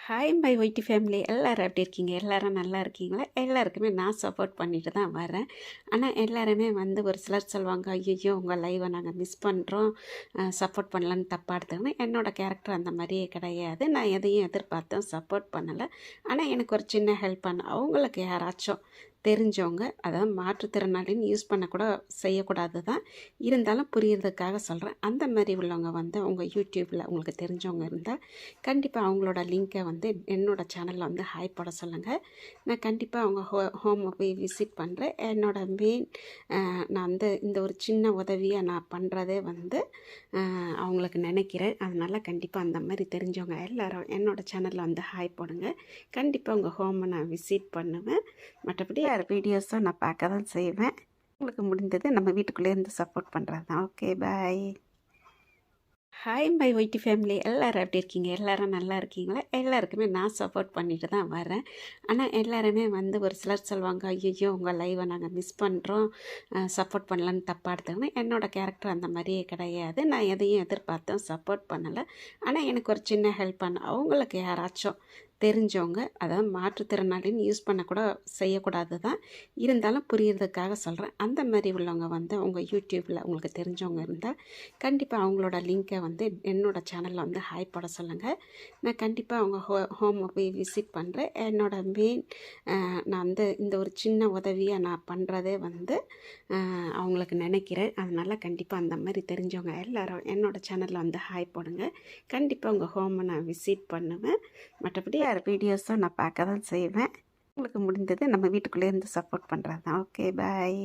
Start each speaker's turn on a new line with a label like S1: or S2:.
S1: Hi my YT family எல்லோரும் எப்படி இருக்கீங்க? எல்லோரும் நல்லா இருக்கீங்களா? எல்லாருக்குமே நான் சப்போர்ட் பண்ணிட்டு தான் வரேன். ஆனால் எல்லாருமே ஒரு சிலர் சொல்லுவாங்க, ஐயோ உங்கள் லைவை நாங்கள் மிஸ் பண்ணுறோம், சப்போர்ட் பண்ணலன்னு தப்பாக எடுத்துக்கணும். என்னோடய கேரக்டர் அந்த மாதிரியே கிடையாது. நான் எதையும் எதிர்பார்த்தேன் சப்போர்ட் பண்ணலை. ஆனால் எனக்கு ஒரு சின்ன ஹெல்ப் பண்ண அவங்களுக்கு யாராச்சும் தெரிஞ்சவங்க, அதாவது மாற்றுத்திறனாளின்னு யூஸ் பண்ணக்கூட செய்யக்கூடாது தான், இருந்தாலும் புரியறதுக்காக சொல்கிறேன். அந்த மாதிரி உள்ளவங்க உங்கள் யூடியூப்பில் உங்களுக்கு தெரிஞ்சவங்க இருந்தால் கண்டிப்பாக அவங்களோட லிங்க்கை என்னோடய சேனலில் ஹாய் போட சொல்லுங்கள். நான் கண்டிப்பாக அவங்க ஹோமை போய் விசிட் பண்ணுறேன். என்னோடய மெயின் நான் இந்த ஒரு சின்ன உதவியை நான் பண்ணுறதே அவங்களுக்கு நினைக்கிறேன். அதனால் கண்டிப்பாக அந்த மாதிரி தெரிஞ்சவங்க எல்லோரும் என்னோடய சேனலில் ஹாய் போடுங்க. கண்டிப்பாக உங்கள் ஹோமை நான் விசிட் பண்ணுவேன். மற்றபடி வேறு வீடியோஸும் நான் பார்க்க தான் செய்வேன். உங்களுக்கு முடிந்தது நம்ம வீட்டுக்குள்ளேருந்து சப்போர்ட் பண்ணுறது தான். Okay, bye. Hi my YT family எல்லோரும் எப்படி இருக்கீங்க? எல்லோரும் நல்லா இருக்கீங்களா? எல்லாருக்குமே நான் சப்போர்ட் பண்ணிட்டு தான் வரேன். ஆனால் எல்லாருமே ஒரு சிலர் சொல்லுவாங்க, ஐயோ உங்கள் லைவை நாங்கள் மிஸ் பண்ணுறோம், சப்போர்ட் பண்ணலன்னு தப்பாக எடுத்துக்கணும். என்னோடய கேரக்டர் அந்த மாதிரியே கிடையாது. நான் எதையும் எதிர்பார்த்தேன் சப்போர்ட் பண்ணலை. ஆனால் எனக்கு ஒரு சின்ன ஹெல்ப் பண்ண அவங்களுக்கு யாராச்சும் தெரிஞ்சவங்க, அதாவது மாற்றுத்திறனாளின்னு யூஸ் பண்ணக்கூட செய்யக்கூடாது தான், இருந்தாலும் புரியறதுக்காக சொல்கிறேன். அந்த மாதிரி உள்ளவங்க உங்கள் யூடியூப்பில் உங்களுக்கு தெரிஞ்சவங்க இருந்தால் கண்டிப்பாக அவங்களோட லிங்க்கை என்னோடய சேனலில் ஹாய் போட சொல்லுங்கள். நான் கண்டிப்பாக அவங்க ஹோமை போய் விசிட் பண்ணுறேன். என்னோடய மெயின் நான் இந்த ஒரு சின்ன உதவியை நான் பண்ணுறதே அவங்களுக்கு நினைக்கிறேன். அதனால் கண்டிப்பாக அந்த மாதிரி தெரிஞ்சவங்க எல்லோரும் என்னோடய சேனலில் ஹாய் போடுங்க. கண்டிப்பாக உங்கள் ஹோமை நான் விசிட் பண்ணுவேன். மற்றபடி வேறு வீடியோஸும் நான் பார்க்க தான் செய்வேன். உங்களுக்கு முடிந்தது நம்ம வீட்டுக்குள்ளேருந்து சப்போர்ட் பண்ணுறது தான். ஓகே, பாய்.